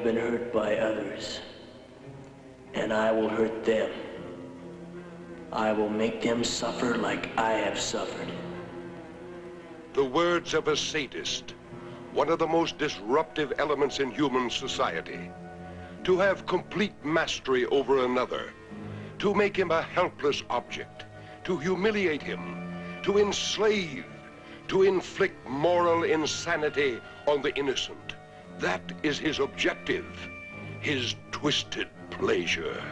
been hurt by others, and I will hurt them. I will make them suffer like I have suffered. The words of a sadist, one of the most disruptive elements in human society. To have complete mastery over another, to make him a helpless object, to humiliate him, to enslave, to inflict moral insanity on the innocent. That is his objective, his twisted pleasure.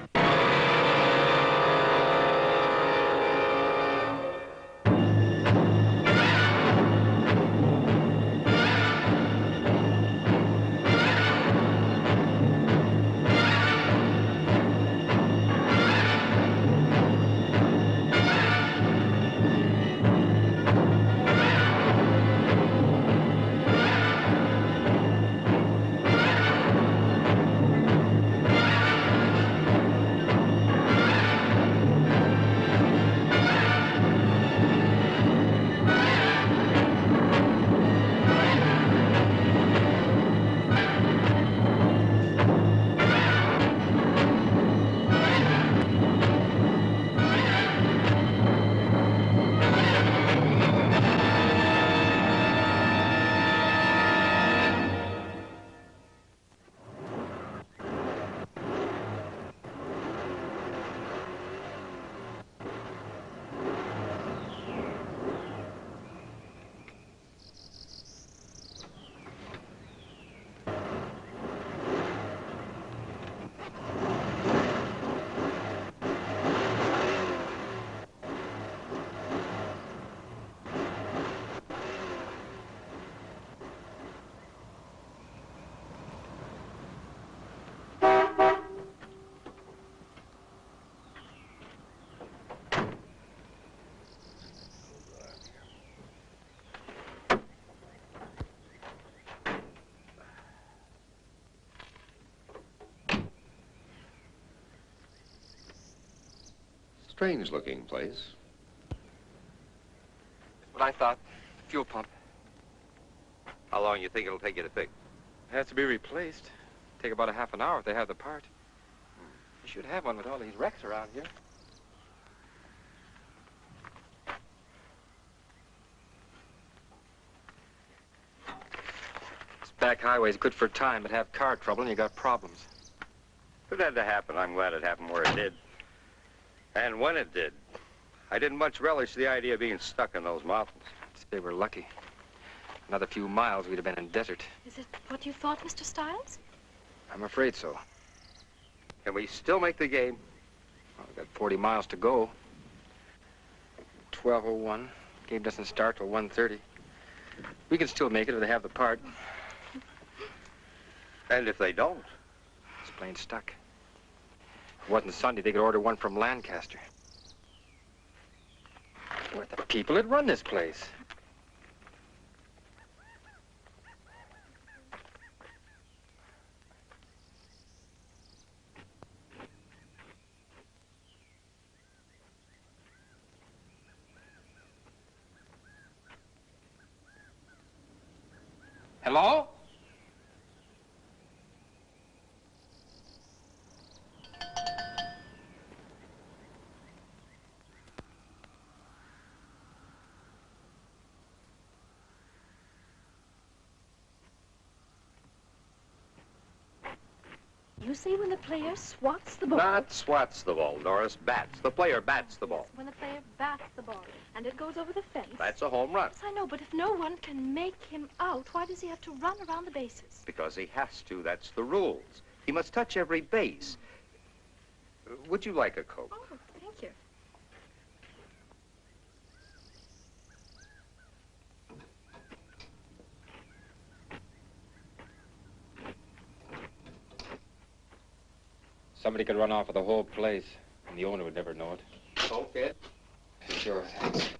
Strange-looking place. What I thought. Fuel pump. How long you think it'll take you to fix? It has to be replaced. Take about a half an hour if they have the part. You should have one with all these wrecks around here. This back highway's good for time, but have car trouble and you got problems. If it had to happen, I'm glad it happened where it did. And when it did. I didn't much relish the idea of being stuck in those mountains. They were lucky. Another few miles, we'd have been in desert. Is it what you thought, Mr. Stiles? I'm afraid so. Can we still make the game? Well, we've got 40 miles to go. 12:01. Game doesn't start till 1:30. We can still make it if they have the part. And if they don't? It's plain stuck. If it wasn't Sunday, they could order one from Lancaster. We're the people that run this place. Hello? You say when the player swats the ball. Not swats the ball, Doris. Bats. The player bats the ball. Yes, when the player bats the ball and it goes over the fence. That's a home run. Yes, I know, but if no one can make him out, why does he have to run around the bases? Because he has to. That's the rules. He must touch every base. Would you like a Coke? Oh, thank you. Somebody could run off with the whole place, and the owner would never know it. Okay. Sure, thanks.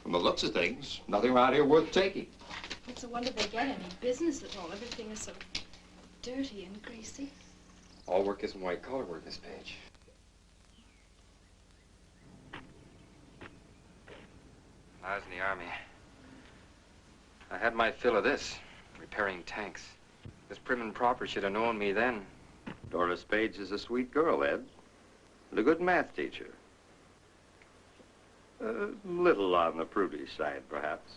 From the looks of things, nothing around here worth taking. It's a wonder they get any business at all. Everything is so dirty and greasy. All work isn't white-collar work, Miss Page. I was in the Army. I had my fill of this, repairing tanks. This prim and proper should have known me then. Doris Page is a sweet girl, Ed. And a good math teacher. A little on the prudish side, perhaps.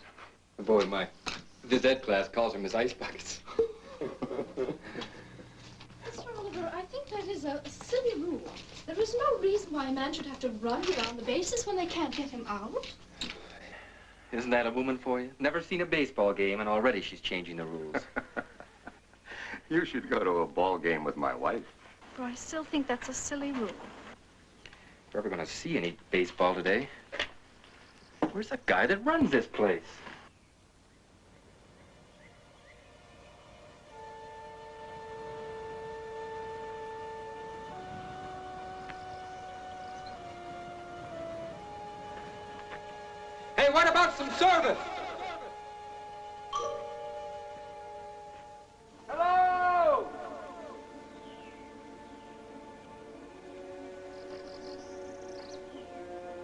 Boy, my this Ed class calls her Miss Ice Buckets. Mr. Oliver, I think that is a silly rule. There is no reason why a man should have to run around the bases when they can't get him out. Isn't that a woman for you? Never seen a baseball game, and already she's changing the rules. You should go to a ball game with my wife. But I still think that's a silly rule. If we're ever going to see any baseball today, where's the guy that runs this place? Hey, what about some service? Hello?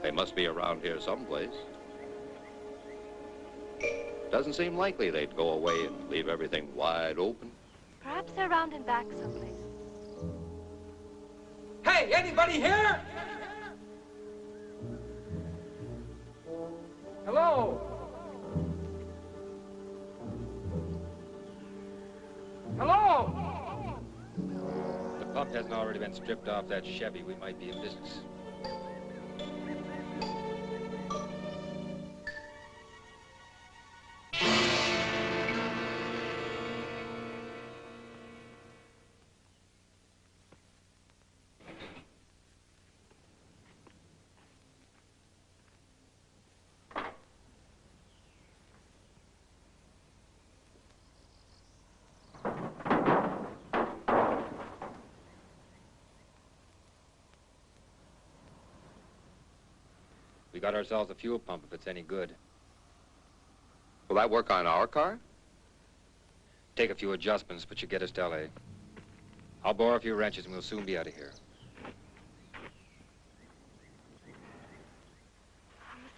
They must be around here someplace. Doesn't seem likely they'd go away and leave everything wide open. Perhaps they're round and back someplace. Hey, anybody here? Hello? Hello? If the pump hasn't already been stripped off that Chevy, we might be in business. We got ourselves a fuel pump if it's any good. Will that work on our car? Take a few adjustments, but you get us to L.A. I'll borrow a few wrenches and we'll soon be out of here.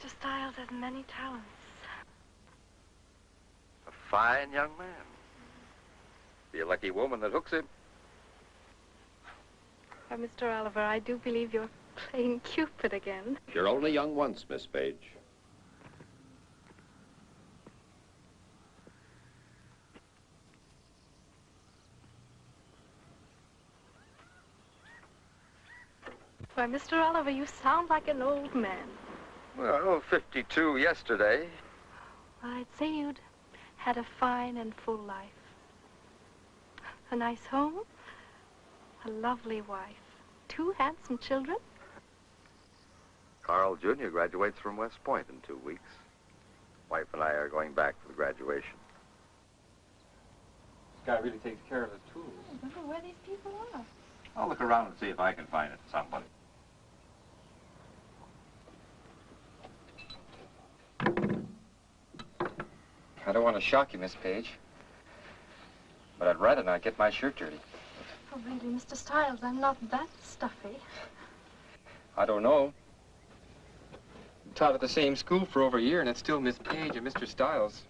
Mr. Stiles has many talents. A fine young man. Be a lucky woman that hooks him. Oh, Mr. Oliver, I do believe you're playing Cupid again. You're only young once, Miss Page. Why, Mr. Oliver, you sound like an old man. Well, 52 yesterday. Well, I'd say you'd had a fine and full life. A nice home, a lovely wife, 2 handsome children. Carl Jr. graduates from West Point in 2 weeks. Wife and I are going back for the graduation. This guy really takes care of his tools. I wonder where these people are. I'll look around and see if I can find it somebody. I don't want to shock you, Miss Page, but I'd rather not get my shirt dirty. Oh, really, Mr. Stiles, I'm not that stuffy. I don't know. Taught at the same school for over a year, and it's still Miss Page and Mr. Stiles.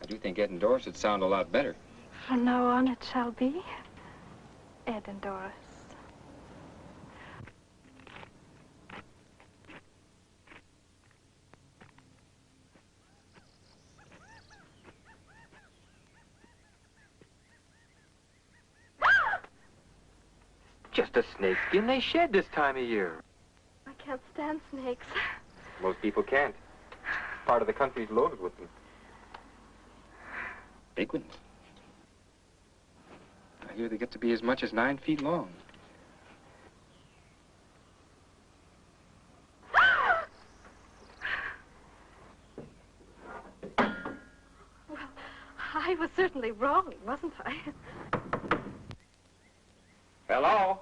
I do think Ed and Doris would sound a lot better. From now on, it shall be Ed and Doris. Just a snakeskin they shed this time of year. I can't stand snakes. Most people can't. Part of the country's loaded with them. Big ones. I hear they get to be as much as 9 feet long. Well, I was certainly wrong, wasn't I? Hello?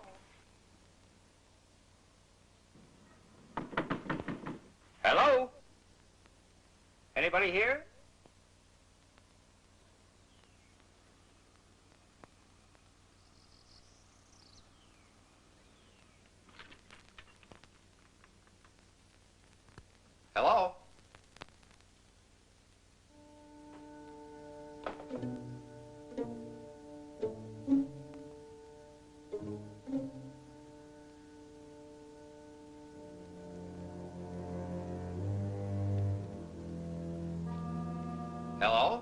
Hello? Anybody here? Hello? Hello?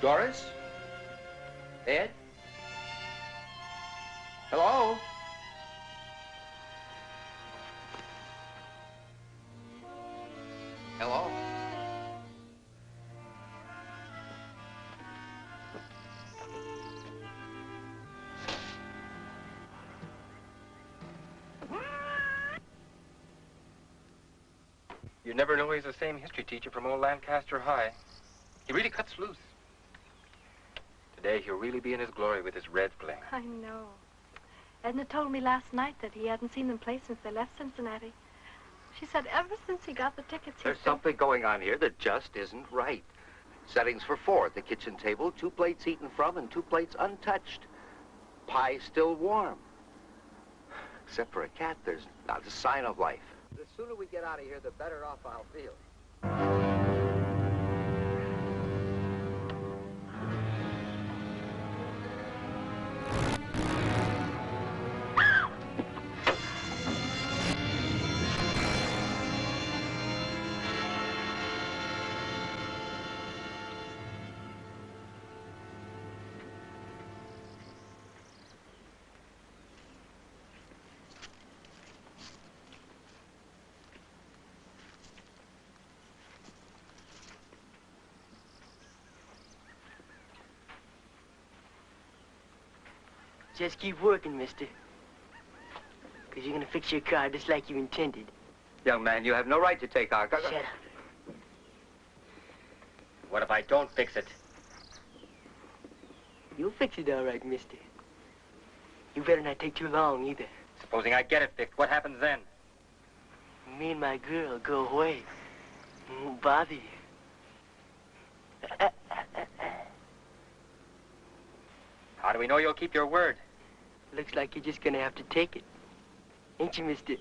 Doris? Ed? Hello? Hello? You never know he's the same history teacher from old Lancaster High. He really cuts loose. Today, he'll really be in his glory with his Reds playing. I know. Edna told me last night that he hadn't seen them play since they left Cincinnati. She said ever since he got the tickets, There's something going on here that just isn't right. Settings for 4 at the kitchen table, 2 plates eaten from and 2 plates untouched. Pie still warm. Except for a cat, there's not a sign of life. The sooner we get out of here, the better off I'll feel. Just keep working, mister. Because you're going to fix your car just like you intended. Young man, you have no right to take our... Shut up. What if I don't fix it? You'll fix it all right, mister. You better not take too long, either. Supposing I get it fixed, what happens then? Me and my girl go away. Won't bother you. How do we know you'll keep your word? Looks like you're just going to have to take it. Ain't you, mister?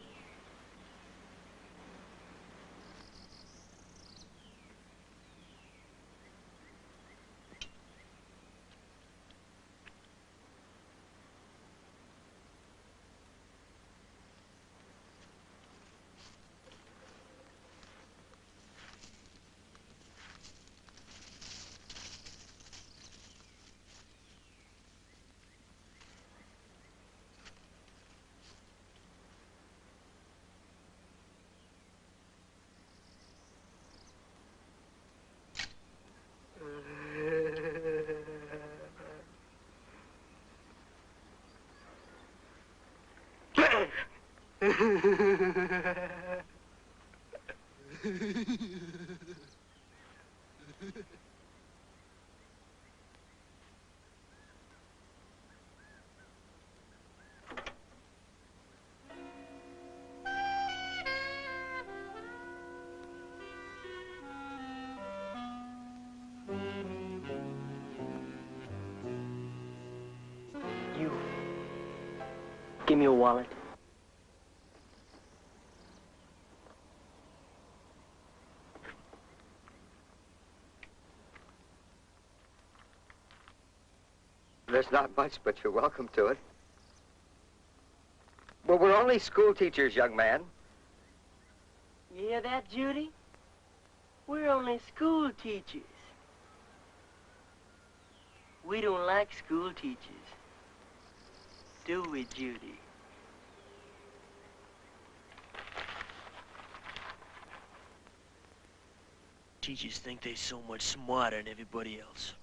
You. Give me your wallet. There's not much, but you're welcome to it. Well, we're only school teachers, young man. You hear that, Judy? We're only school teachers. We don't like school teachers. Do we, Judy? Teachers think they're so much smarter than everybody else.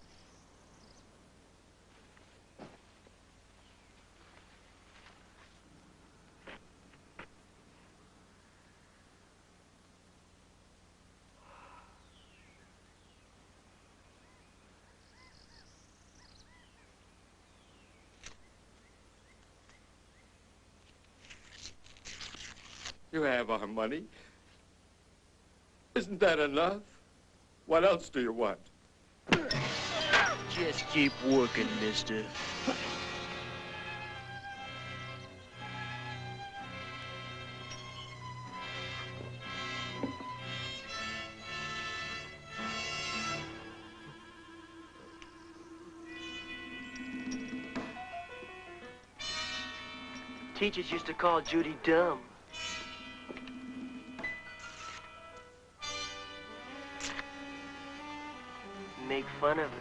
You have our money. Isn't that enough? What else do you want? Just keep working, mister. Teachers used to call Judy dumb. Make fun of her.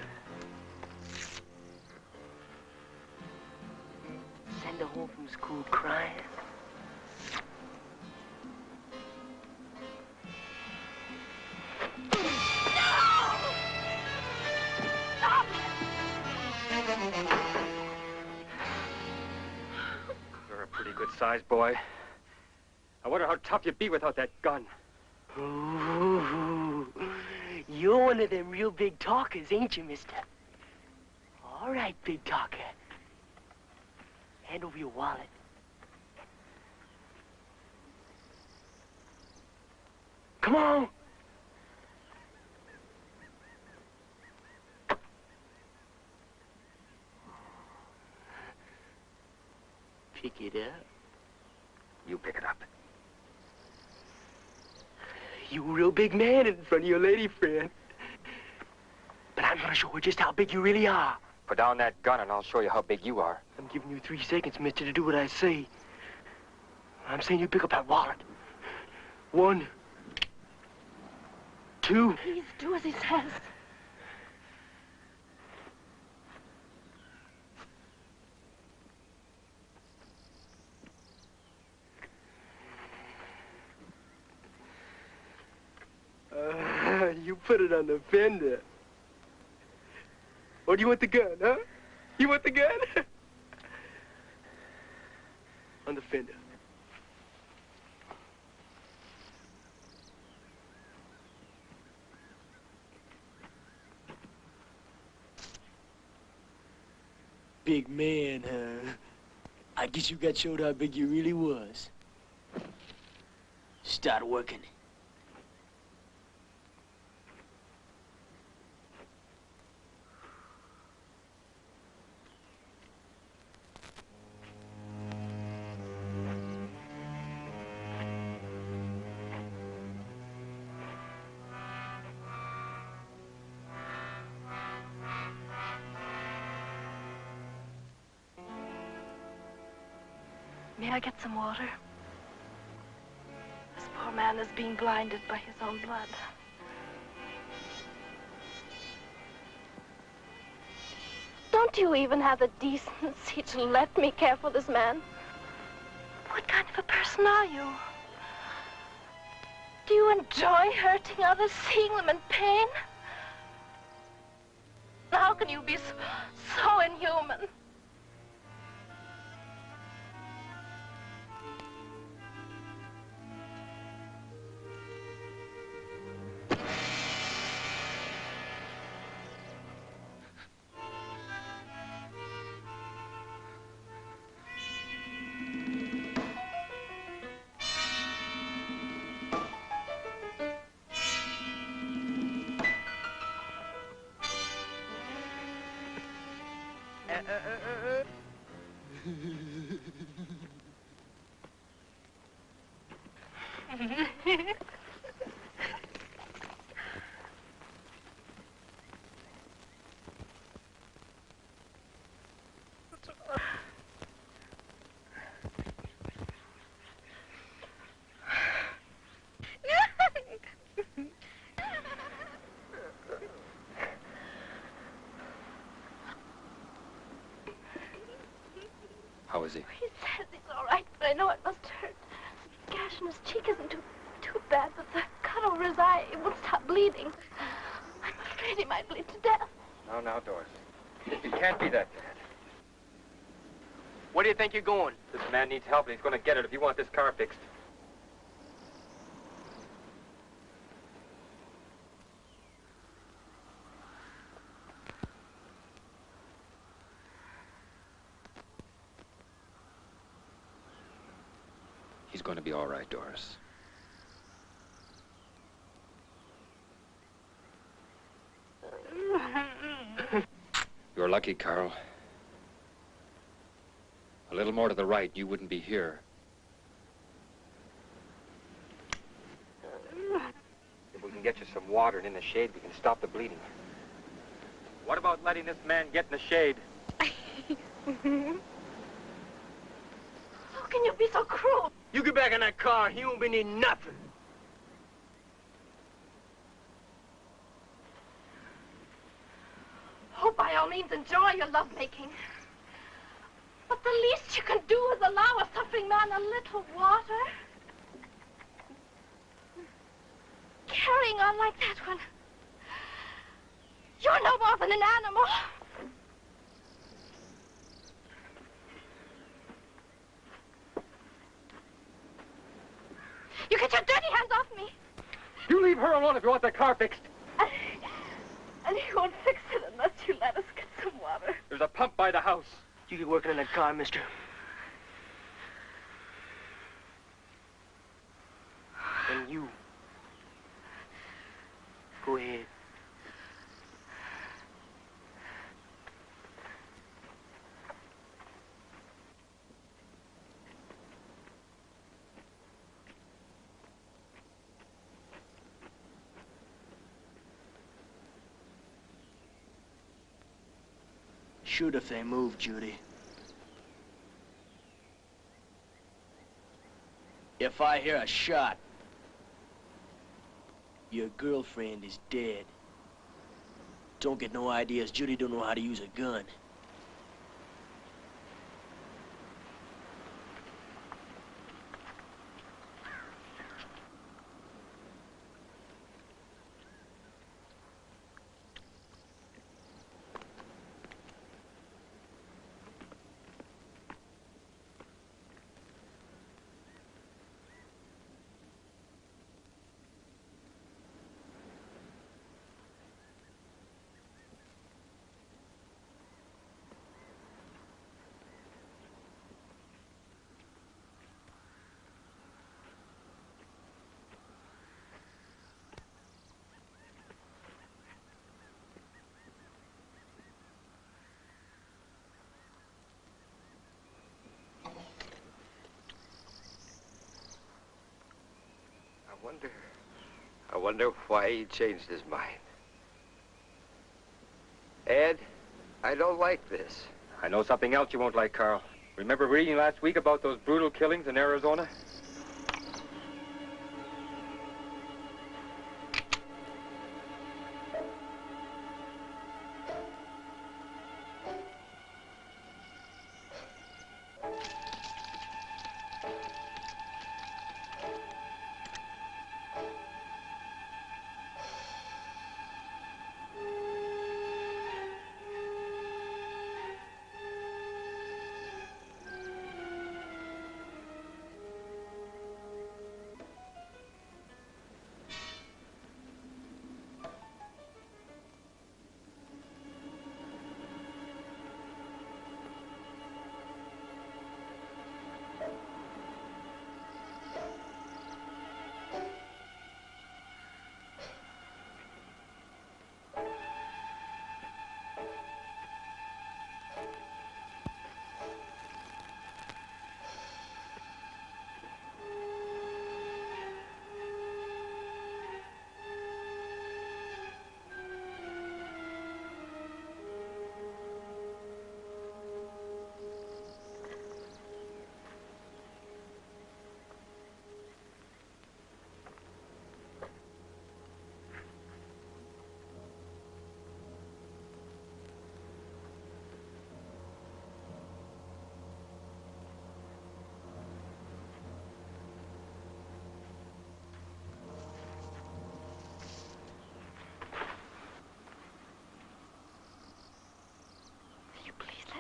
Send her home from school crying. You're a pretty good-sized boy. I wonder how tough you'd be without that gun. Ooh, you're one of them real big talkers, ain't you, mister? All right, big talker. Hand over your wallet. Come on. Pick it up. You pick it up. You a real big man in front of your lady friend. But I'm gonna show her just how big you really are. Put down that gun and I'll show you how big you are. I'm giving you 3 seconds, mister, to do what I say. I'm saying you pick up that wallet. 1, 2. Please do as he says. You put it on the fender. Or do you want the gun, huh? You want the gun? On the fender. Big man, huh? I guess you got showed how big you really was. Start working. May I get some water? This poor man is being blinded by his own blood. Don't you even have the decency to let me care for this man? What kind of a person are you? Do you enjoy hurting others, seeing them in pain? How can you be so inhuman? How is he? He says he's all right, but I know it must hurt. The gash in his cheek isn't too bad, but the cut cut over his eye, it won't stop bleeding. I'm afraid he might bleed to death. Now, Doris. It can't be that bad. Where do you think you're going? This man needs help, and he's going to get it if you want this car fixed. He's going to be all right, Doris. You're lucky, Carl. A little more to the right, you wouldn't be here. If we can get you some water and in the shade, we can stop the bleeding. What about letting this man get in the shade? How can you be so cruel? You get back in that car, he won't be needing nothing. Oh, by all means, enjoy your lovemaking. But the least you can do is allow a suffering man a little water. Carrying on like that when you're no more than an animal. You get your dirty hands off me. You leave her alone if you want that car fixed. And he won't fix it unless you let us get some water. There's a pump by the house. You get working in that car, mister. And you. Go ahead. Shoot if they move, Judy. If I hear a shot, your girlfriend is dead. Don't get no ideas. Judy don't know how to use a gun. I wonder why he changed his mind. Ed, I don't like this. I know something else you won't like, Carl. Remember reading last week about those brutal killings in Arizona?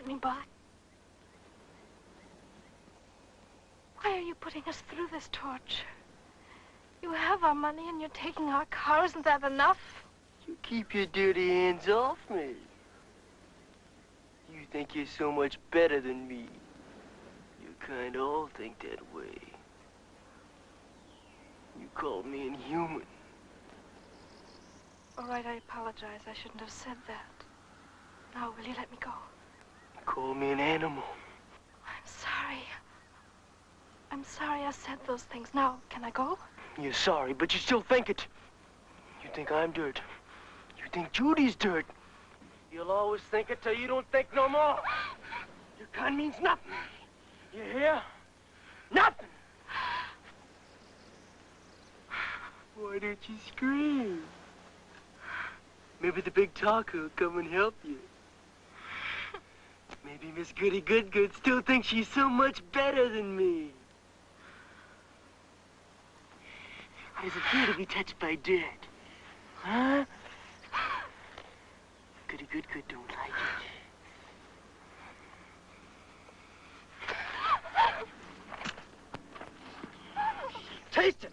let me by. Why are you putting us through this torture? You have our money and you're taking our car. Isn't that enough? You keep your dirty hands off me. You think you're so much better than me. You kind of all think that way. You called me inhuman. All right, I apologize. I shouldn't have said that. Now, will you let me go? You called me an animal. I'm sorry. I'm sorry I said those things. Now, can I go? You're sorry, but you still think it. You think I'm dirt. You think Judy's dirt. You'll always think it till you don't think no more. Your kind means nothing. You hear? Nothing. Why don't you scream? Maybe the big talker will come and help you. Maybe Miss Goody Good still thinks she's so much better than me. How does it feel to be touched by dirt? Huh? Goody Good don't like it. Taste it!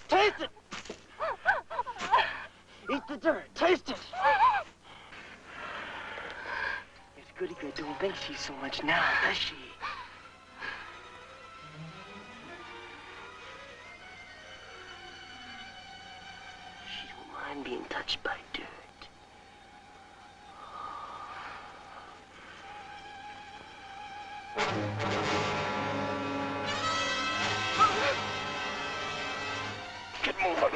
Taste it! Eat the dirt. Taste it! Miss Goody Good don't think she's so much now, does she? She don't mind being touched by dirt. Get moving.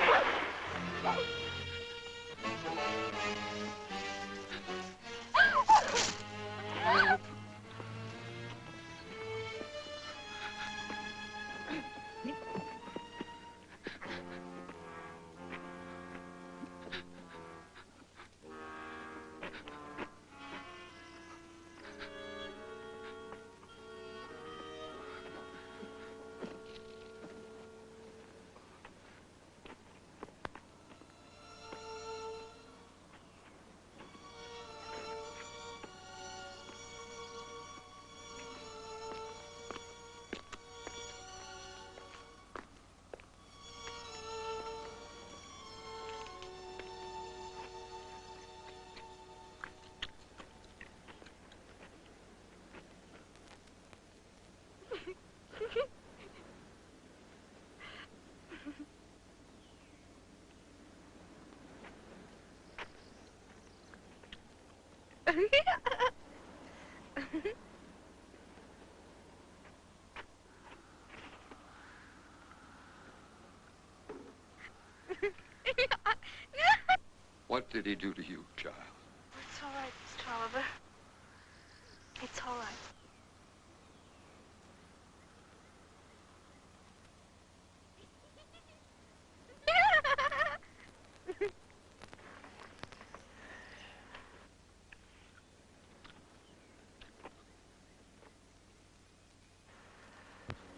What did he do to you, child? It's all right, Mr. Oliver. It's all right.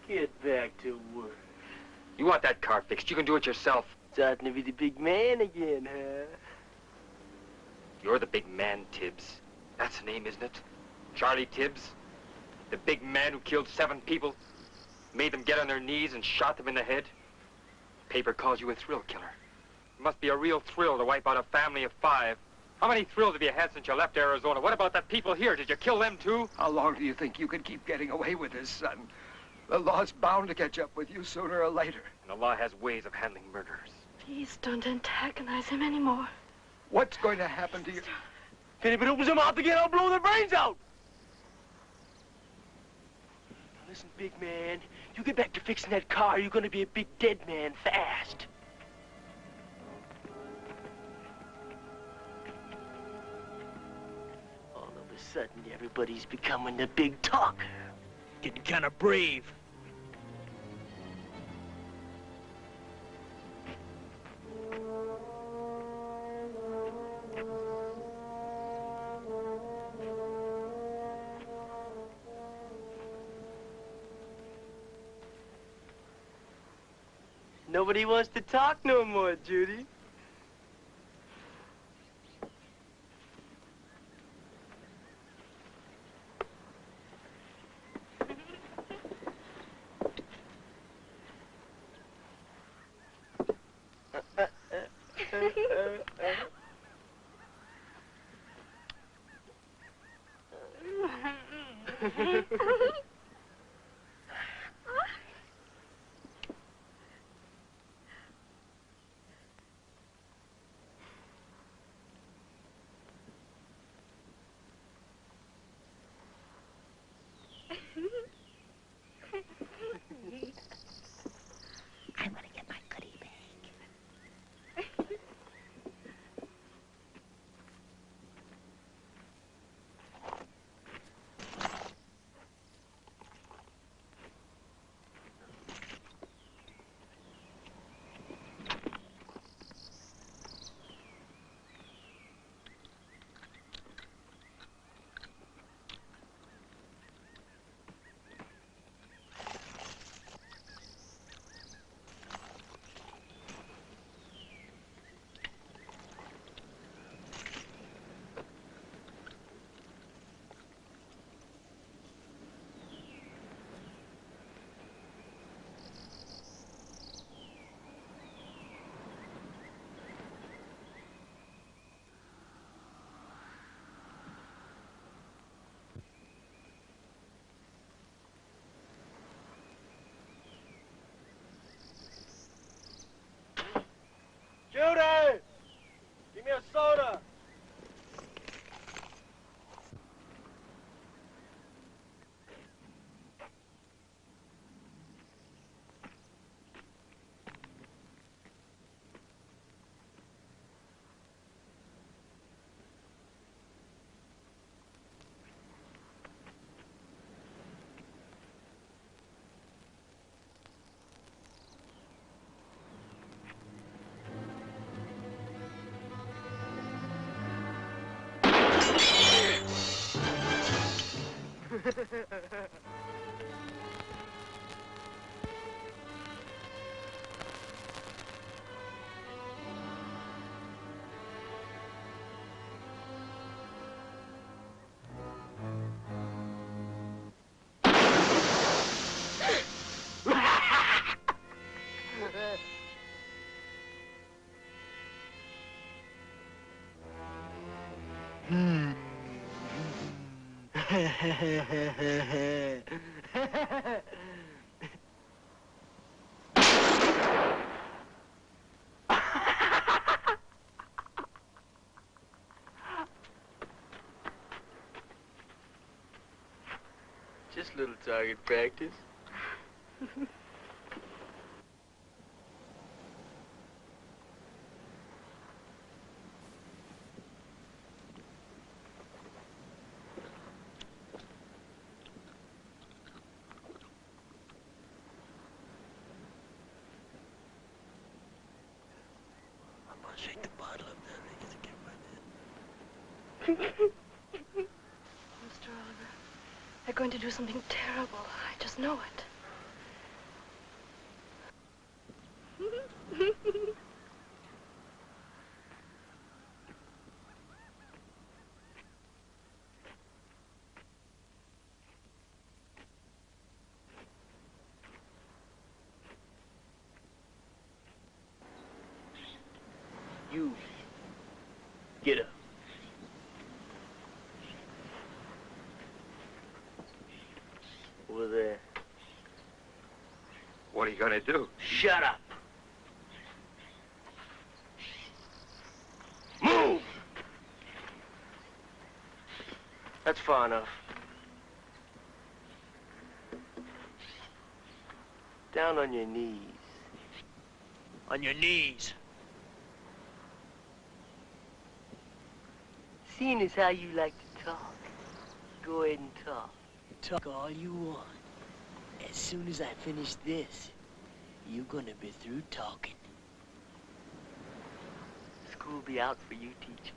Get back to work. You want that car fixed, you can do it yourself. Starting to be the big man again, huh? You're the big man, Tibbs. That's the name, isn't it? Charlie Tibbs? The big man who killed 7 people, made them get on their knees and shot them in the head? Paper calls you a thrill killer. It must be a real thrill to wipe out a family of 5. How many thrills have you had since you left Arizona? What about the people here? Did you kill them too? How long do you think you can keep getting away with this, son? The law's bound to catch up with you sooner or later. And the law has ways of handling murderers. Please don't antagonize him anymore. What's going to happen to you? If anybody opens their mouth again, I'll blow their brains out! Now listen, big man, you get back to fixing that car, you're gonna be a big dead man fast. All of a sudden, everybody's becoming the big talker. Getting kind of brave. Nobody wants to talk no more, Judy. I want to get my goodie bag. Judy! Give me a soda! Just a little target practice. Shake the bottle up there because I can't find it. Mr. Oliver, they're going to do something terrible. I just know it. You get up. Over there. What are you gonna do? Shut up. Move! That's far enough. Down on your knees. On your knees. Seeing as how you like to talk, go ahead and talk. Talk all you want. As soon as I finish this, you're gonna be through talking. School be out for you, teacher.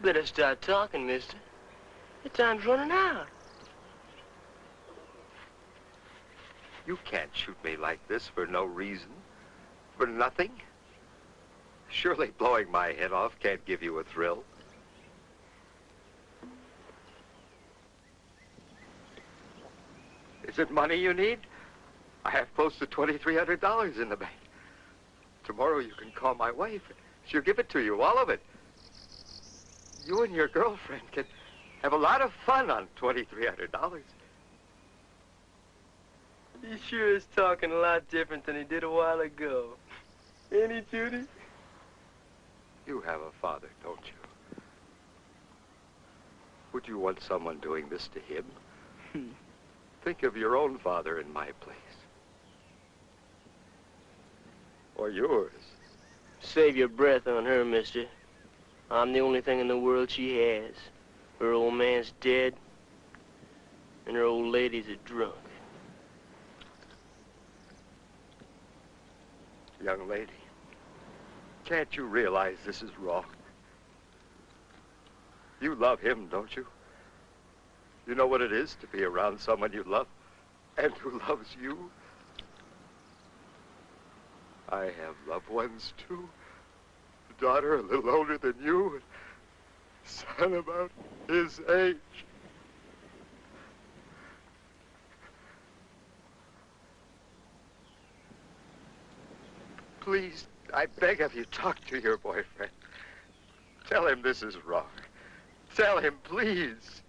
Better start talking, mister. The time's running out. You can't shoot me like this for no reason. For nothing. Surely blowing my head off can't give you a thrill. Is it money you need? I have close to $2,300 in the bank. Tomorrow you can call my wife. She'll give it to you, all of it. You and your girlfriend can have a lot of fun on $2,300. He sure is talking a lot different than he did a while ago. Ain't he, Judy? You have a father, don't you? Would you want someone doing this to him? Think of your own father in my place. Or yours. Save your breath on her, mister. I'm the only thing in the world she has. Her old man's dead, and her old lady's a drunk. Young lady, can't you realize this is wrong? You love him, don't you? You know what it is to be around someone you love and who loves you? I have loved ones, too. A daughter a little older than you, and a son about his age. Please, I beg of you, talk to your boyfriend. Tell him this is wrong. Tell him, please.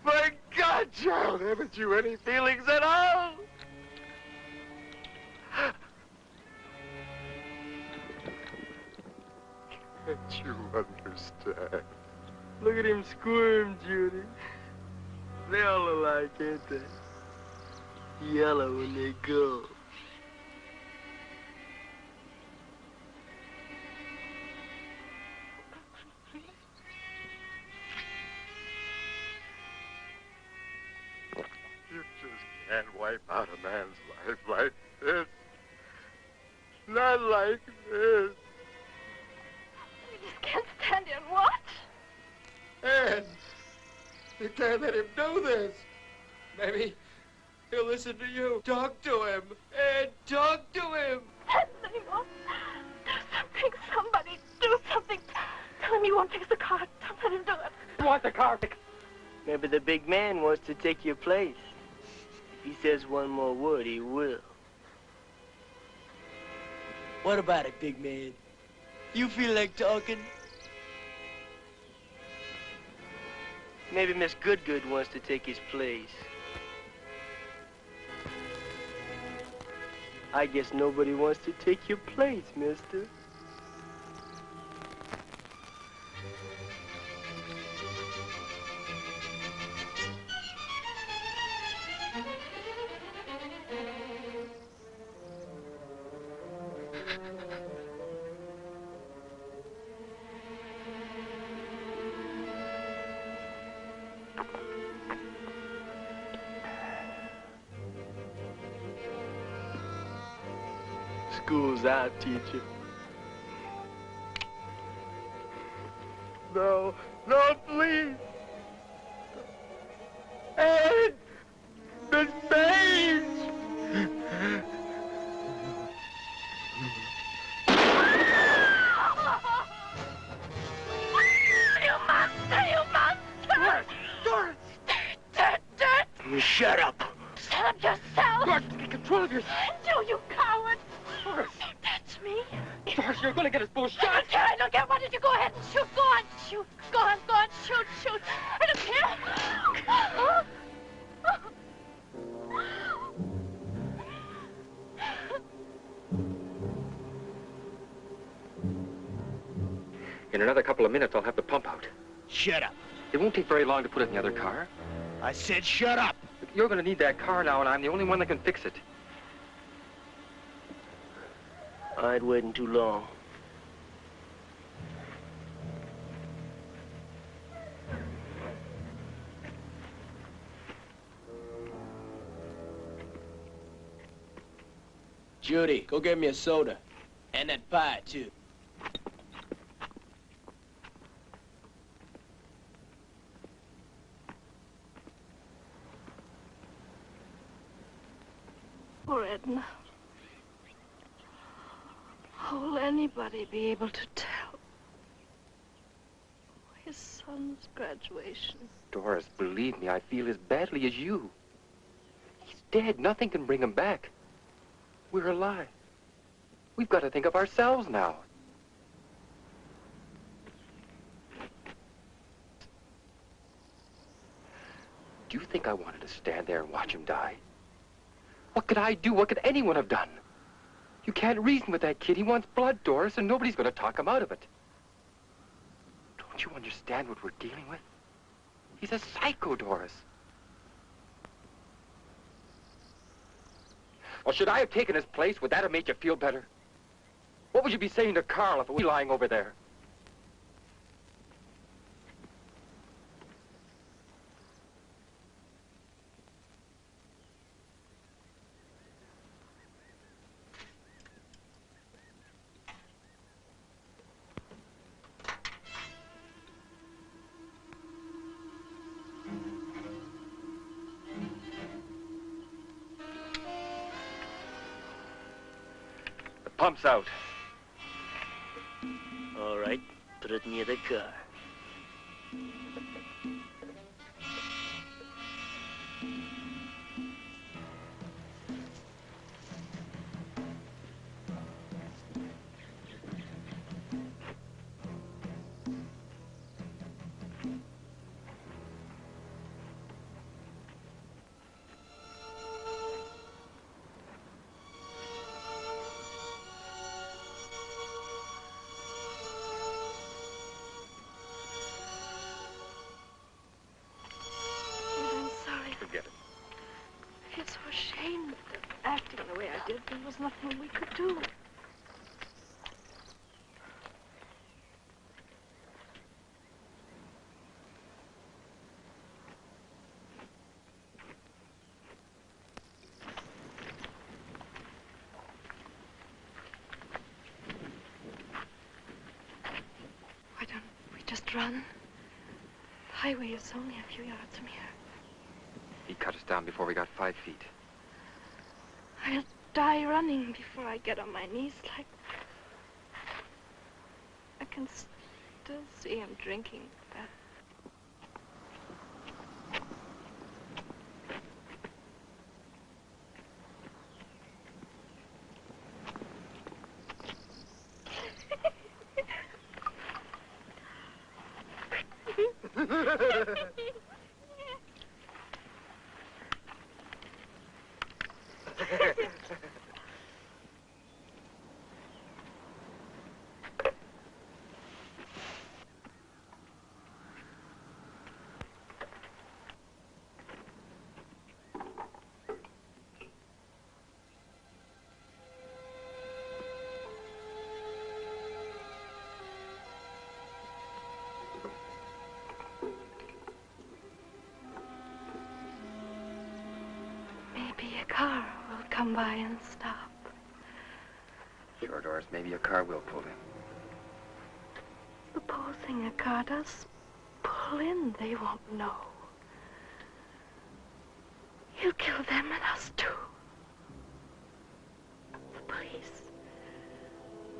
My God, child, haven't you any feelings at all? Can't you understand? Look at him squirm, Judy. They all alike, ain't they? Yellow when they go. You just can't wipe out a man's life like this. Not like this. You just can't stand here and watch. Ann, you can't let him do this. Maybe he'll listen to you. Talk to him. Ann, talk to him. Seymour, do something. Somebody do something. Tell him you won't fix the car. Don't let him do it. You want the car fixed? Maybe the big man wants to take your place. If he says one more word, he will. What about it, big man? You feel like talking? Maybe Miss Goodgood wants to take his place. I guess nobody wants to take your place, mister. School's out, teacher. No, no, please. Ed! The stage! You monster! You monster! Doris! Dirt! Shut up! Shut up yourself! Doris, get control of yourself! Do you coward! Doris! Don't touch me! Doris, you're gonna get us both shot! I don't care. Why did you go ahead and shoot? Go on, shoot. Go on, shoot. I don't care. In another couple of minutes, I'll have the pump out. Shut up. It won't take very long to put it in the other car. I said shut up. You're going to need that car now, and I'm the only one that can fix it. I ain't waiting too long. Judy, go get me a soda. And that pie, too. Poor Edna. How will anybody be able to tell? His son's graduation. Doris, believe me, I feel as badly as you. He's dead. Nothing can bring him back. We're alive. We've got to think of ourselves now. Do you think I wanted to stand there and watch him die? What could I do? What could anyone have done? You can't reason with that kid. He wants blood, Doris, and nobody's going to talk him out of it. Don't you understand what we're dealing with? He's a psycho, Doris. Well, should I have taken his place? Would that have made you feel better? What would you be saying to Carl if it was lying over there? Pump's out. All right, put it near the car. Acting the way I did, there was nothing we could do. Why don't we just run? The highway is only a few yards from here. He cut us down before we got 5 feet. I'll die running before I get on my knees like... I can still see him drinking that. A car will come by and stop. Sure, Doris, maybe a car will pull in. Supposing a car does pull in, they won't know. He'll kill them and us too. The police.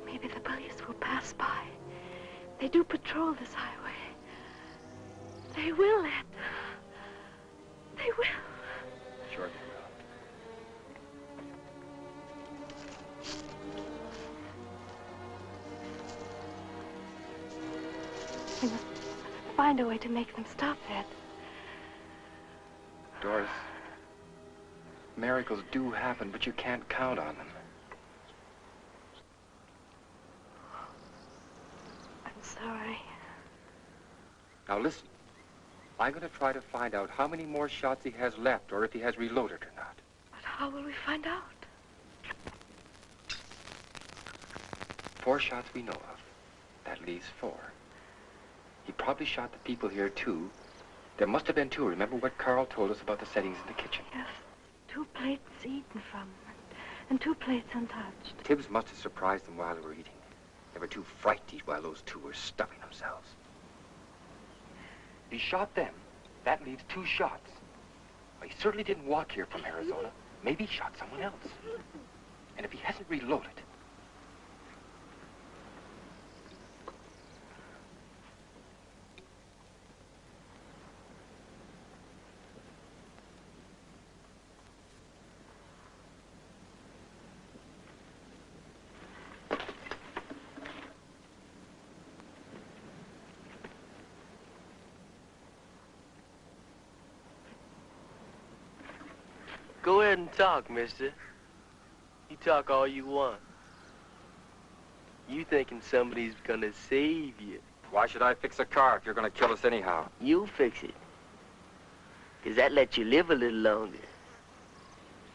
Maybe the police will pass by. They do patrol this highway. They will, Ed. They will. Sure. We must find a way to make them stop, Ed. Doris, miracles do happen, but you can't count on them. I'm sorry. Now listen, I'm going to try to find out how many more shots he has left, or if he has reloaded or not. But how will we find out? 4 shots we know of. That leaves 4. He probably shot the people here, too. There must have been 2. Remember what Carl told us about the settings in the kitchen? Yes. 2 plates eaten from, and 2 plates untouched. Tibbs must have surprised them while they were eating. They were too frightened to eat while those 2 were stuffing themselves. He shot them. That leaves 2 shots. Well, he certainly didn't walk here from Arizona. Maybe he shot someone else. And if he hasn't reloaded... Go ahead and talk, mister. You talk all you want. You thinking somebody's gonna save you. Why should I fix a car if you're gonna kill us anyhow? You fix it. 'Cause that lets you live a little longer.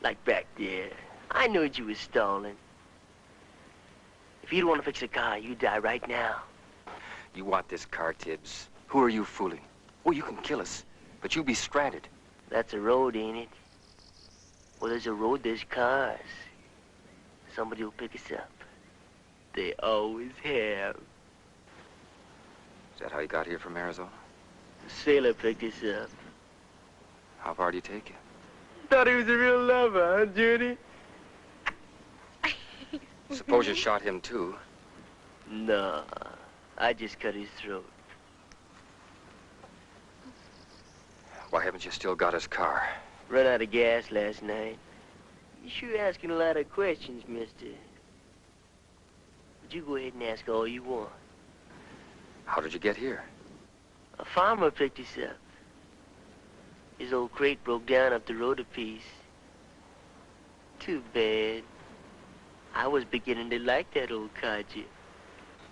Like back there. I knew you was stalling. If you don't want to fix a car, you die right now. You want this car, Tibbs. Who are you fooling? Oh, you can kill us, but you'll be stranded. That's a road, ain't it? Well, there's a road, there's cars. Somebody will pick us up. They always have. Is that how you got here from Arizona? The sailor picked us up. How far do you take you? Thought he was a real lover, huh, Judy? Suppose you shot him, too. No, I just cut his throat. Why haven't you still got his car? Run out of gas last night. You sure asking a lot of questions, mister. But you go ahead and ask all you want. How did you get here? A farmer picked us up. His old crate broke down up the road a piece. Too bad. I was beginning to like that old codger.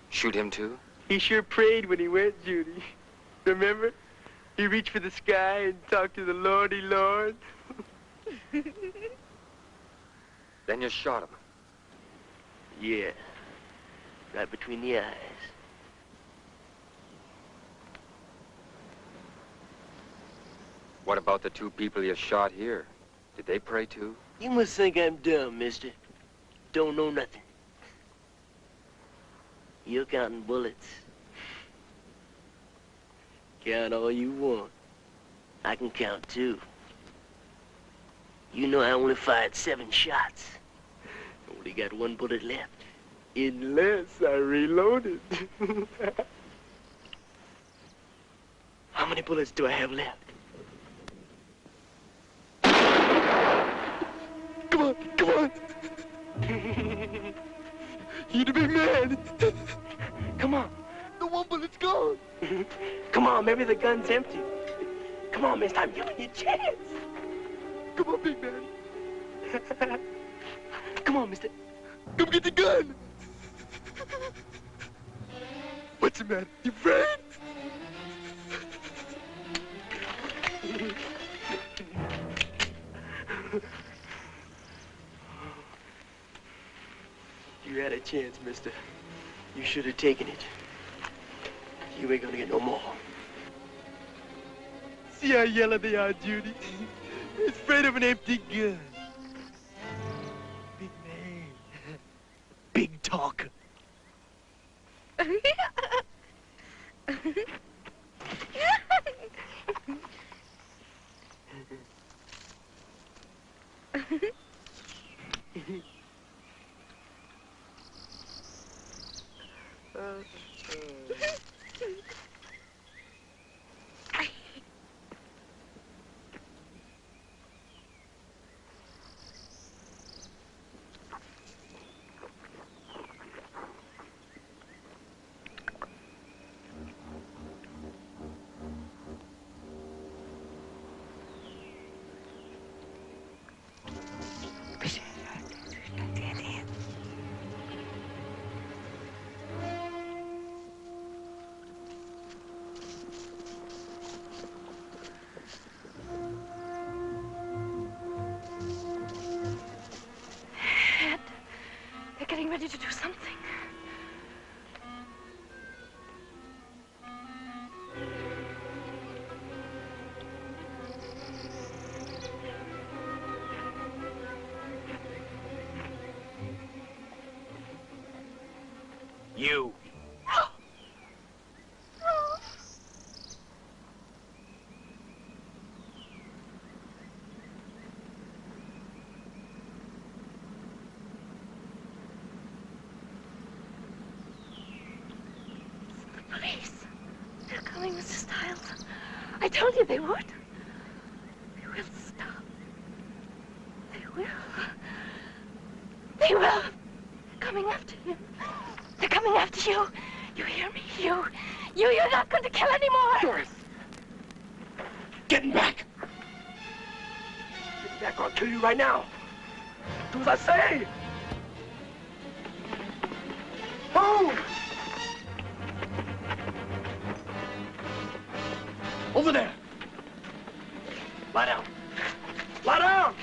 Shoot him, too? He sure prayed when he went, Judy. Remember? He reached for the sky and talked to the Lordy Lord. Then you shot him? Yeah. Right between the eyes. What about the two people you shot here? Did they pray, too? You must think I'm dumb, mister. Don't know nothing. You're counting bullets. Count all you want. I can count, too. You know I only fired 7 shots. Only got 1 bullet left. Unless I reloaded. How many bullets do I have left? Come on, come on. You the big man. Come on. The 1 bullet's gone. Come on, maybe the gun's empty. Come on, mister, I'm giving you a chance. Come on, big man. Come on, mister. Come get the gun. What's the matter? You afraid? You had a chance, mister. You should have taken it. You ain't gonna get no more. See how yellow they are, Judy? It's afraid of an empty gun. Big man. Big talker. Ready to do something. You. I told you they would. They will stop. They will. They will. They're coming after him. They're coming after you. You hear me? You're not going to kill anymore. Doris. Getting back. back or I'll kill you right now. Do as I say. Move! Over there. Lie down. Lie down!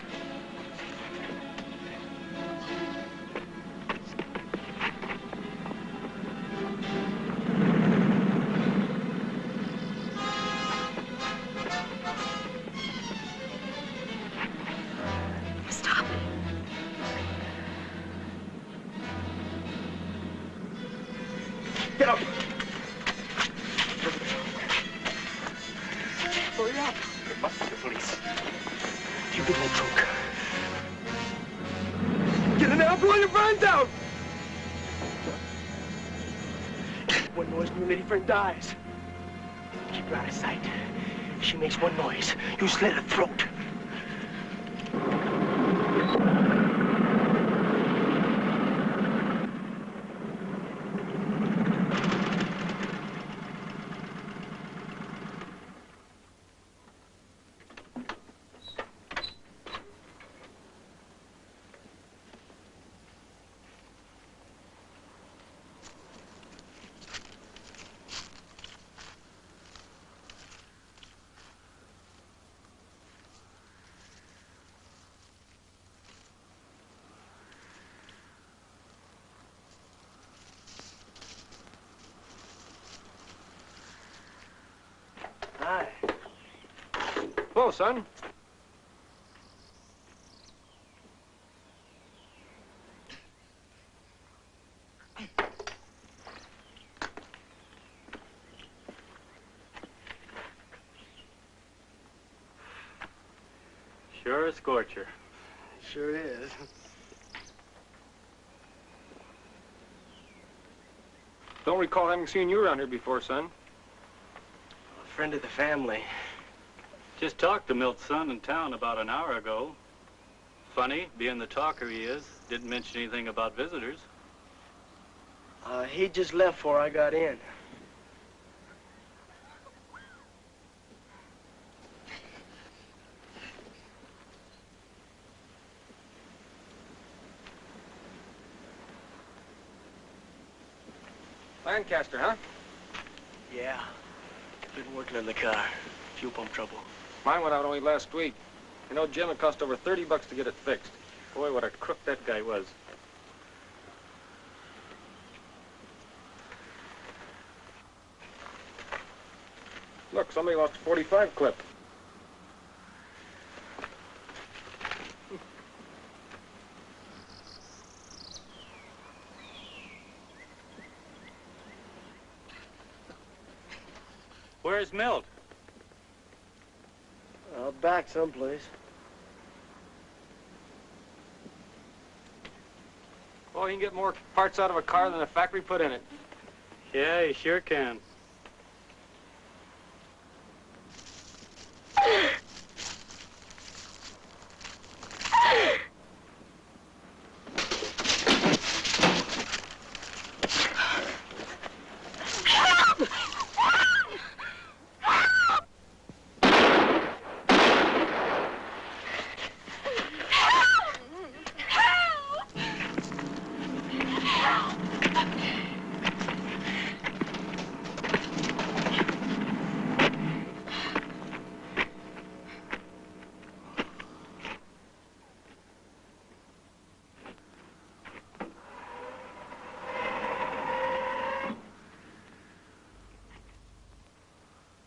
Stop. Get up. Hurry up. It must be the police. You get in the trunk. Get in there, I'll blow your brains out! One noise when your lady friend dies. Keep her out of sight. If she makes one noise, you slit her throat. Hi. Hello, son. Sure a scorcher. Sure is. Don't recall having seen you around here before, son. A friend of the family. Just talked to Milt's son in town about an hour ago. Funny, being the talker he is, didn't mention anything about visitors. He just left before I got in. Lancaster, huh? Yeah. Been working on the car. Fuel pump trouble. Mine went out only last week. You know, Jim, it cost over $30 to get it fixed. Boy, what a crook that guy was. Look, somebody lost a 45 clip. Where's Milt? Back someplace. Well, you can get more parts out of a car than a factory put in it. Yeah, you sure can.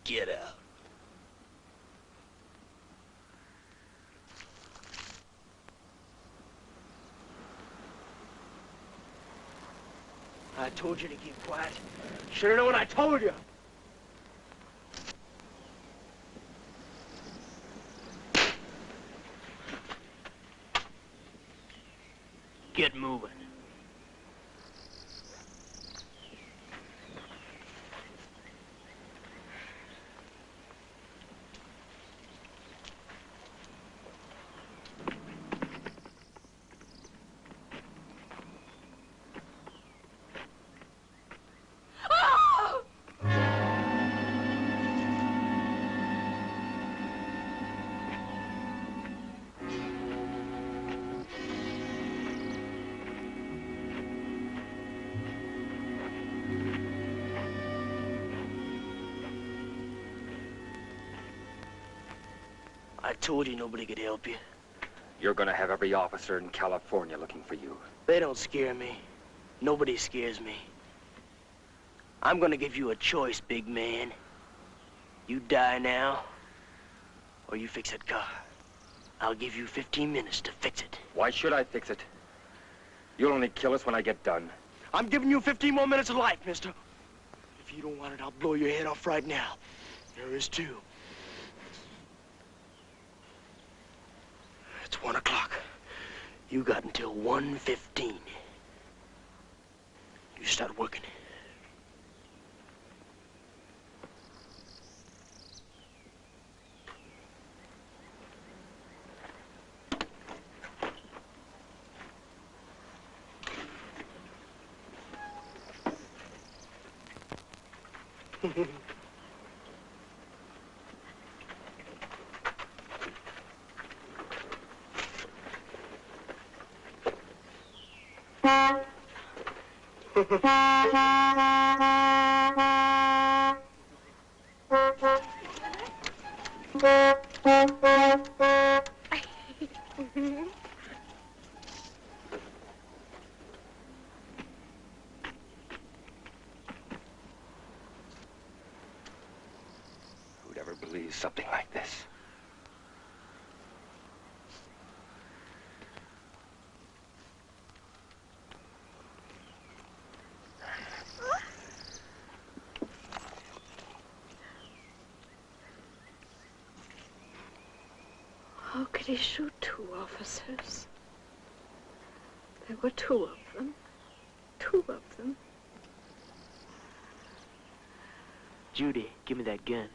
Get out. I told you to keep quiet. Should've known I told you. Get moving. I told you nobody could help you. You're gonna have every officer in California looking for you. They don't scare me. Nobody scares me. I'm gonna give you a choice, big man. You die now, or you fix that car. I'll give you 15 minutes to fix it. Why should I fix it? You'll only kill us when I get done. I'm giving you 15 more minutes of life, mister. If you don't want it, I'll blow your head off right now. There is two. It's 1 o'clock. You got until 1:15. You start working. Who'd ever believe something like this? How could he shoot 2 officers? There were 2 of them. 2 of them. Judy, give me that gun.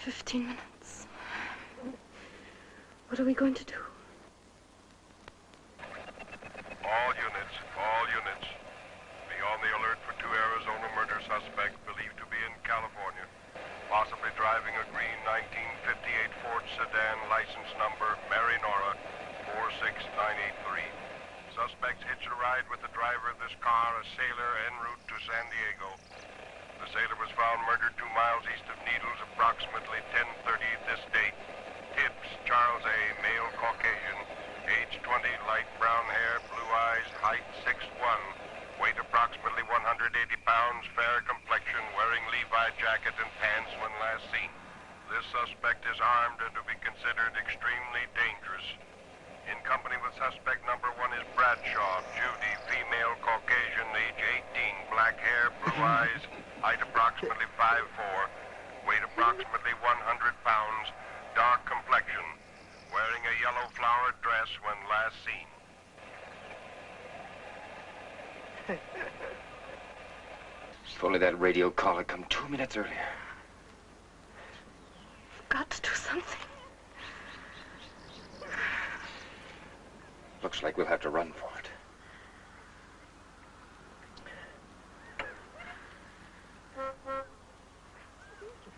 "15 minutes. What are we going to do?" All units. Be on the alert for 2 Arizona murder suspects believed to be in California. Possibly driving a green 1958 Ford sedan, license number Mary Nora 46983. Suspects hitched a ride with the driver of this car, a sailor en route to San Diego. The sailor was found murdered 2 miles east of Needles, approximately 10:30 this date. Tips, Charles A., male Caucasian, age 20, light brown hair, blue eyes, height 6'1", weight approximately 180 pounds, fair complexion, wearing Levi jacket and pants when last seen. This suspect is armed and to be considered extremely dangerous. In company with suspect number 1 is Bradshaw, Judy, female Caucasian, age 18, black hair, blue eyes, height approximately 5'4", weight approximately 100 pounds, dark complexion, wearing a yellow flowered dress when last seen. If only that radio call had come 2 minutes earlier. We've got to do something. Looks like we'll have to run for it.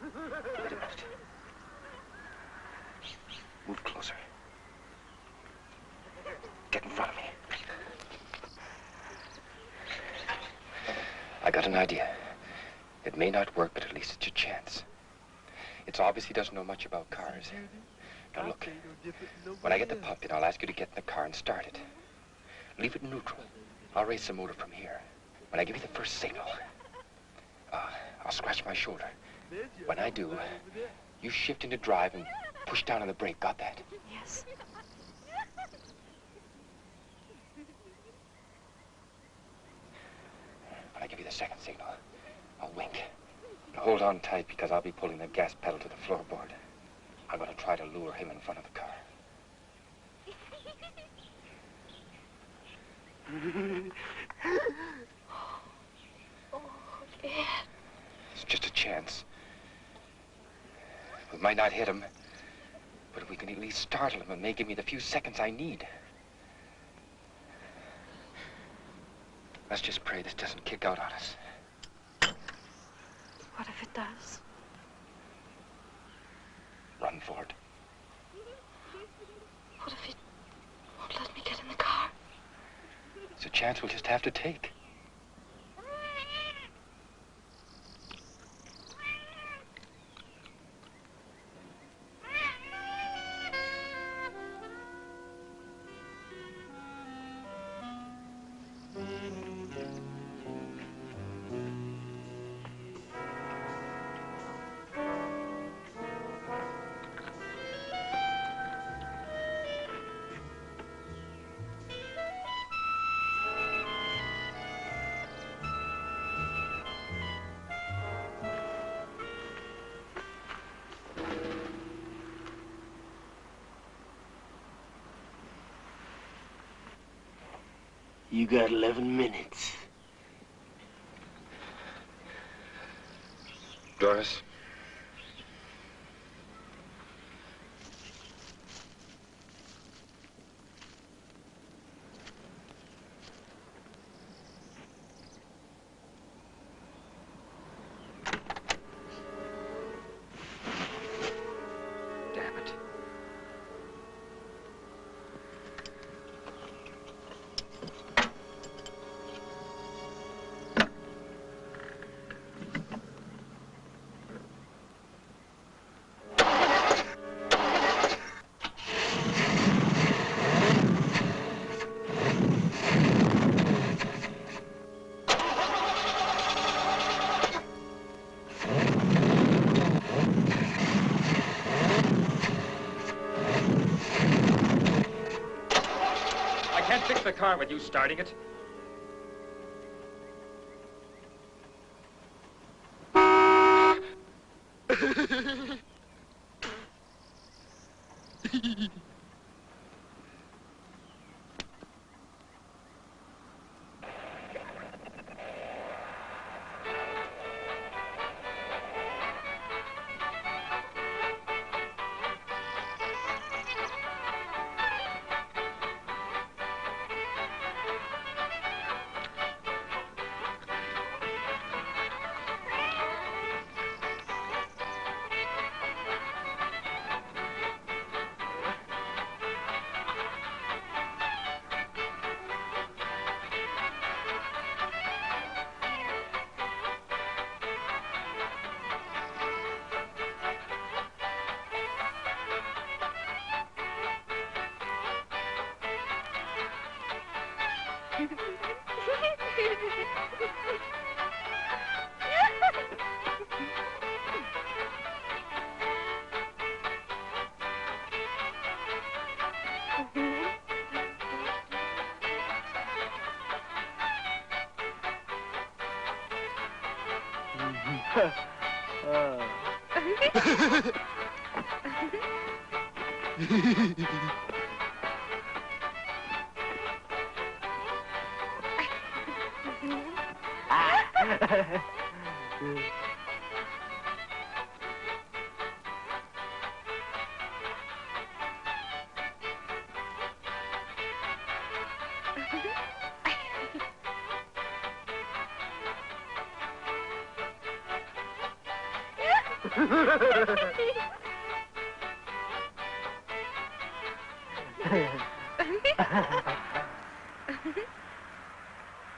Wait a minute. Move closer. Get in front of me. I got an idea. It may not work, but at least it's a chance. It's obvious he doesn't know much about cars. Now look, when I get the pump in, I'll ask you to get in the car and start it. Leave it neutral. I'll raise the motor from here. When I give you the first signal, I'll scratch my shoulder. When I do, you shift into drive and push down on the brake. Got that? Yes. When I give you the second signal, I'll wink. Now hold on tight because I'll be pulling the gas pedal to the floorboard. I'm going to try to lure him in front of the car. It's just a chance. We might not hit him, but if we can at least startle him, it may give me the few seconds I need. Let's just pray this doesn't kick out on us. What if it does? Run for it. What if he won't let me get in the car? It's a chance we'll just have to take. You got 11 minutes. Doris? Damn it. I can't fix the car with you starting it.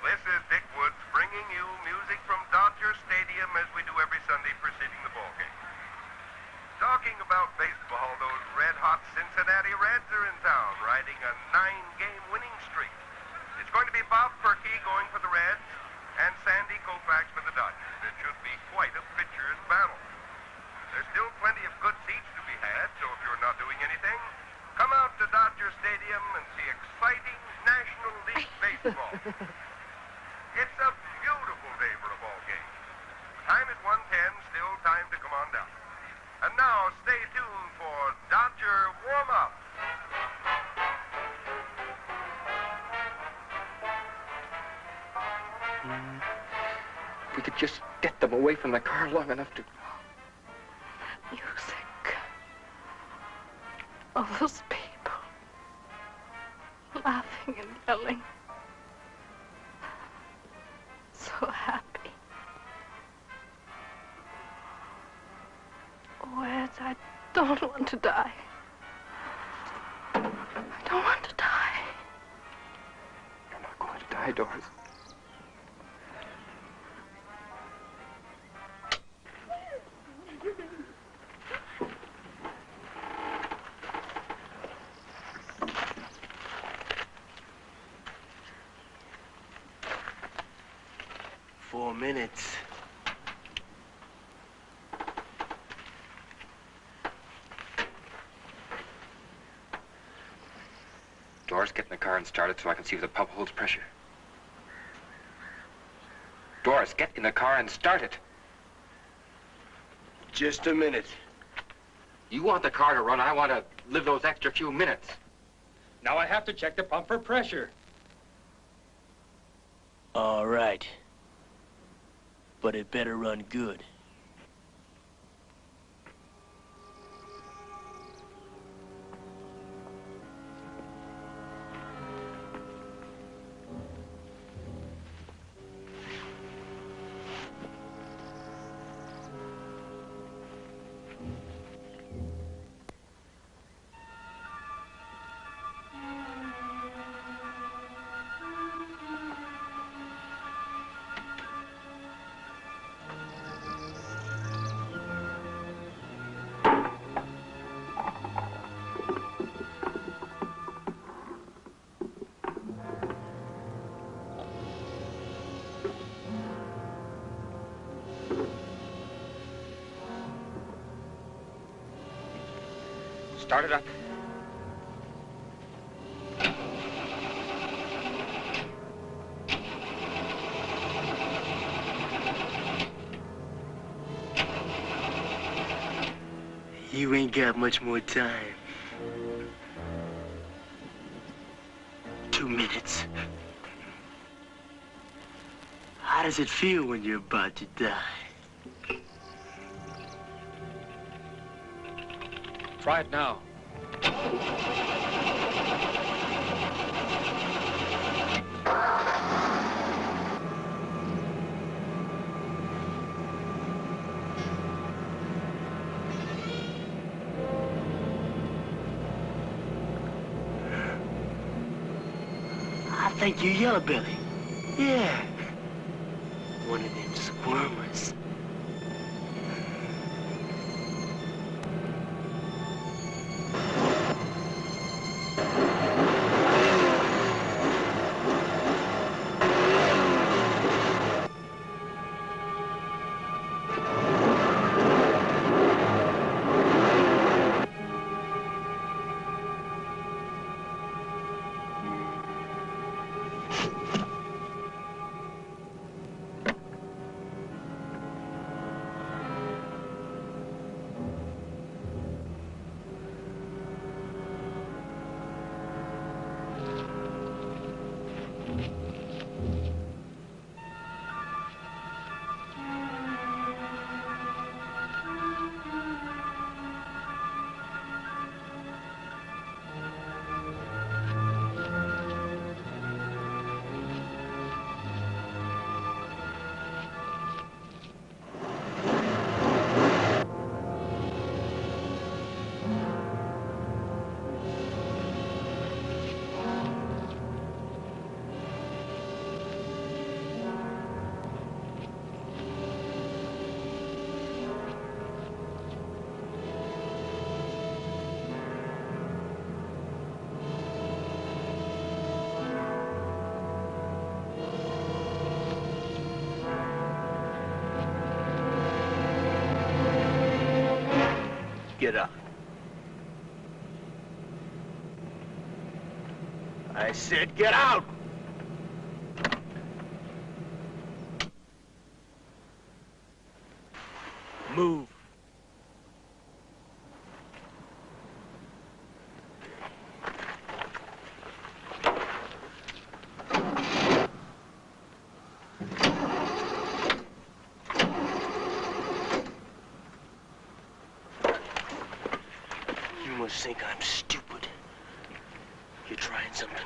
This is Dick Woods bringing you music from Dodger Stadium as we do every Sunday preceding the ball game. Talking about baseball, those red-hot Cincinnati Reds are in town, riding a 9-game winning streak. It's going to be Bob Perky going for the Reds and Sandy Koufax for the Dodgers. It should be quite a pitcher's battle. There's still plenty of good seats to be had, so if you're not doing anything, come out to Dodger Stadium and see exciting National League baseball. It's a beautiful day for a ball game. The time is 1:10, still time to come on down. And now, stay tuned for Dodger Warm-Up. If we could just get them away from the car long enough to... Music. All those people. Laughing and yelling. So happy. Oh, Ed, I don't want to die. I don't want to die. You're not going to die, Doris. Four minutes. Doris, get in the car and start it so I can see if the pump holds pressure. Doris, get in the car and start it. Just a minute. You want the car to run, I want to live those extra few minutes. Now I have to check the pump for pressure. All right. But it better run good. Start it up. You ain't got much more time. 2 minutes. How does it feel when you're about to die? Try it now. I think you Yellow Belly. Yeah. One of them squirmers. Get up. I said get out! Move. You must think I'm stupid. You're trying something.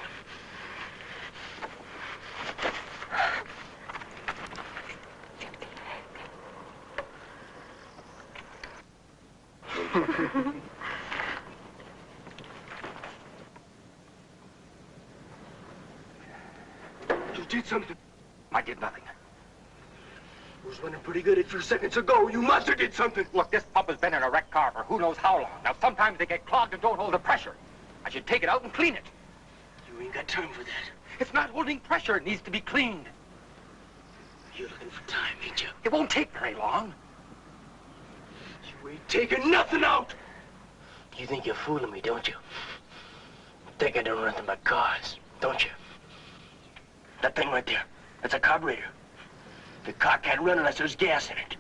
You did something. I did nothing. It was running pretty good a few seconds ago. You must have did something. Look, this pump has been in a wrecked car for who knows how long. Now, sometimes they get clogged and don't hold the pressure. I should take it out and clean it. You ain't got time for that. It's not holding pressure. It needs to be cleaned. You're looking for time, ain't you? It won't take very long. You ain't taking nothing out. You think you're fooling me, don't you? Think I don't know nothing about cars, don't you? That thing right there, that's a carburetor. The car can't run unless there's gas in it.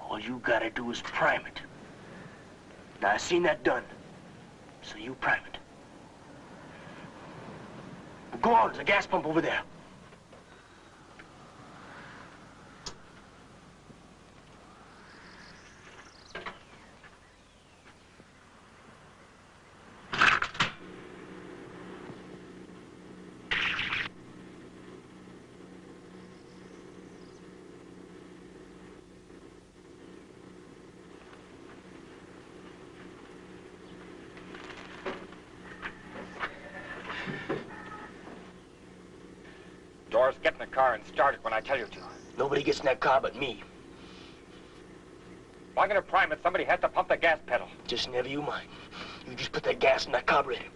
All you gotta do is prime it. Now, I seen that done, so you prime it. Go on, there's a gas pump over there. Doris, get in the car and start it when I tell you to. Nobody gets in that car but me. If I'm gonna prime it, somebody has to pump the gas pedal. Just never you mind. You just put that gas in that carburetor.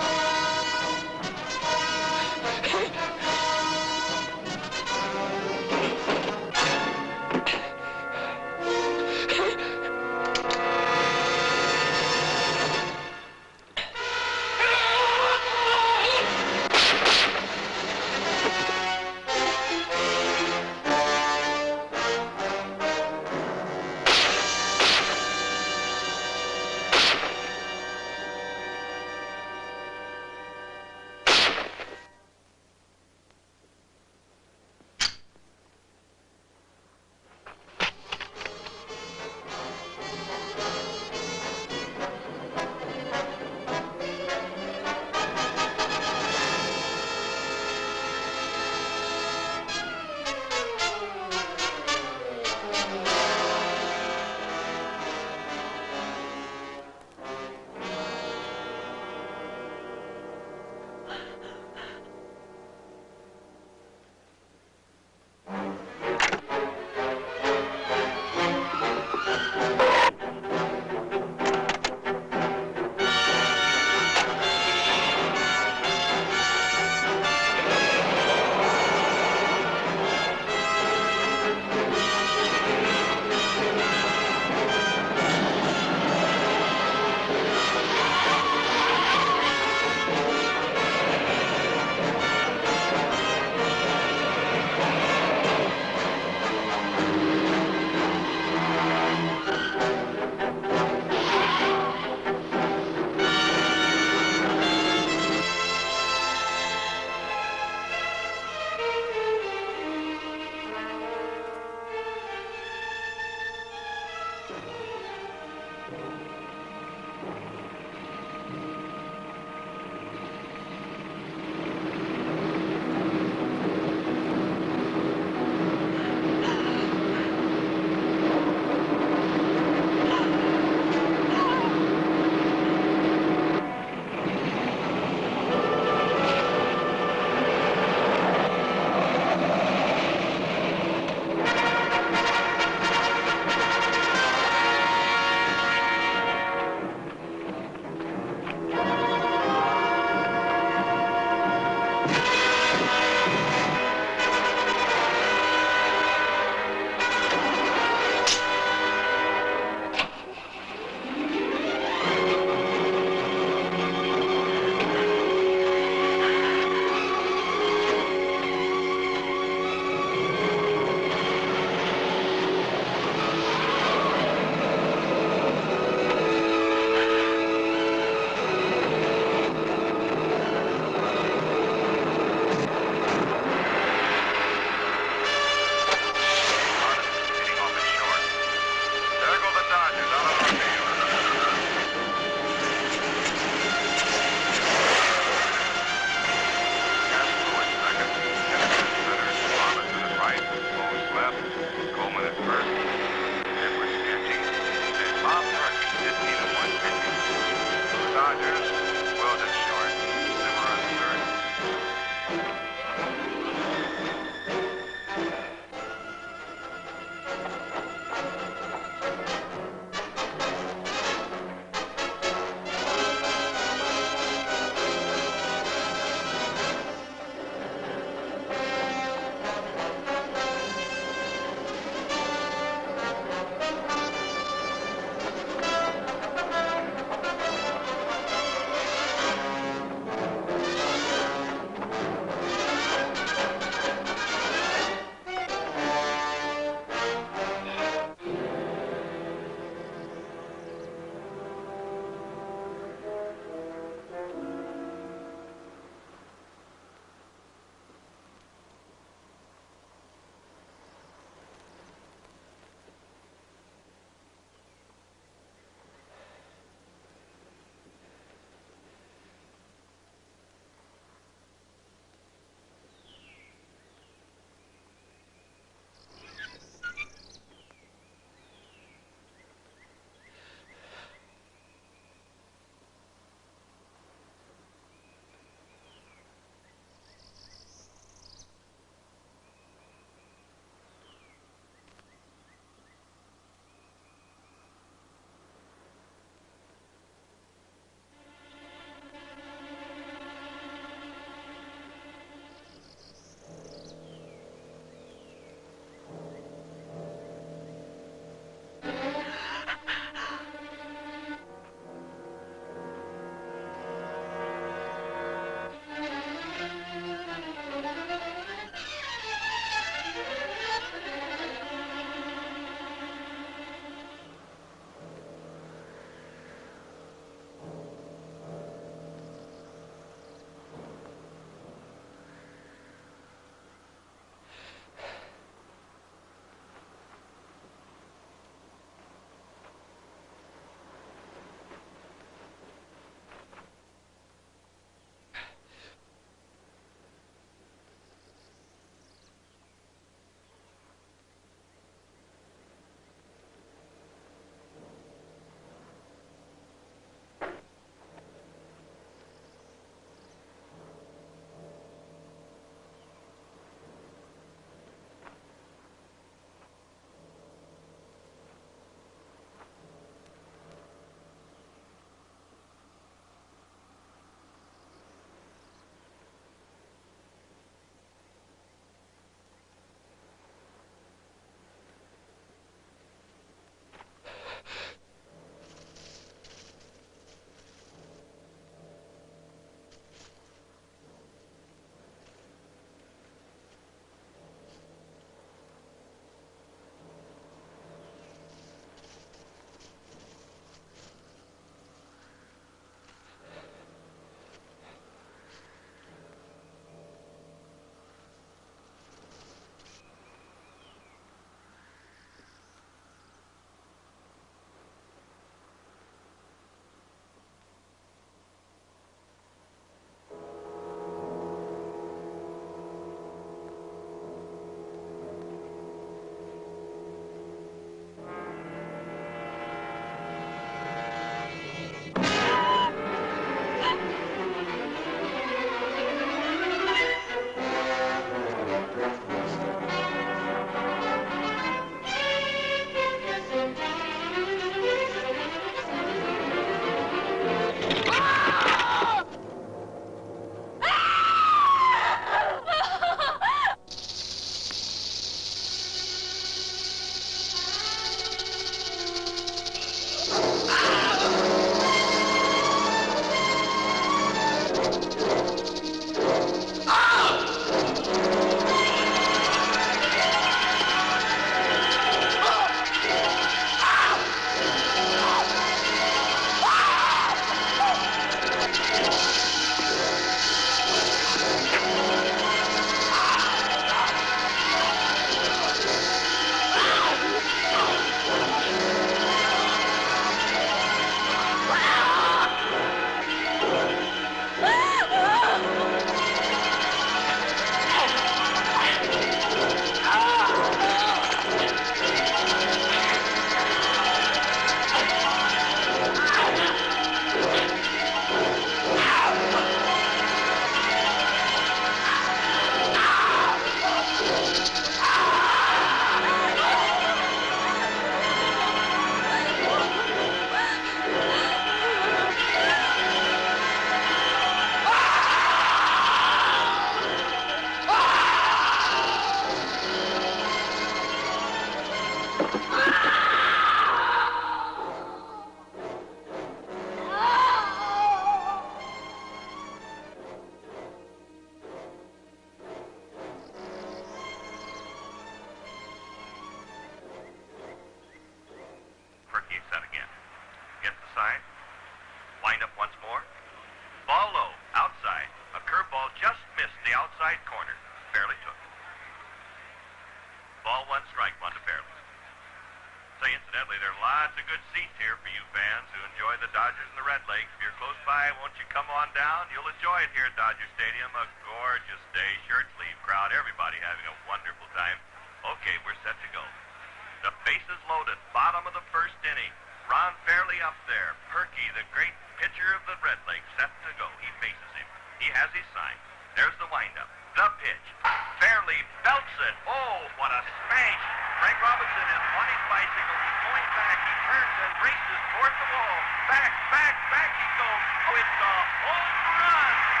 Back he goes. Oh, it's a home run.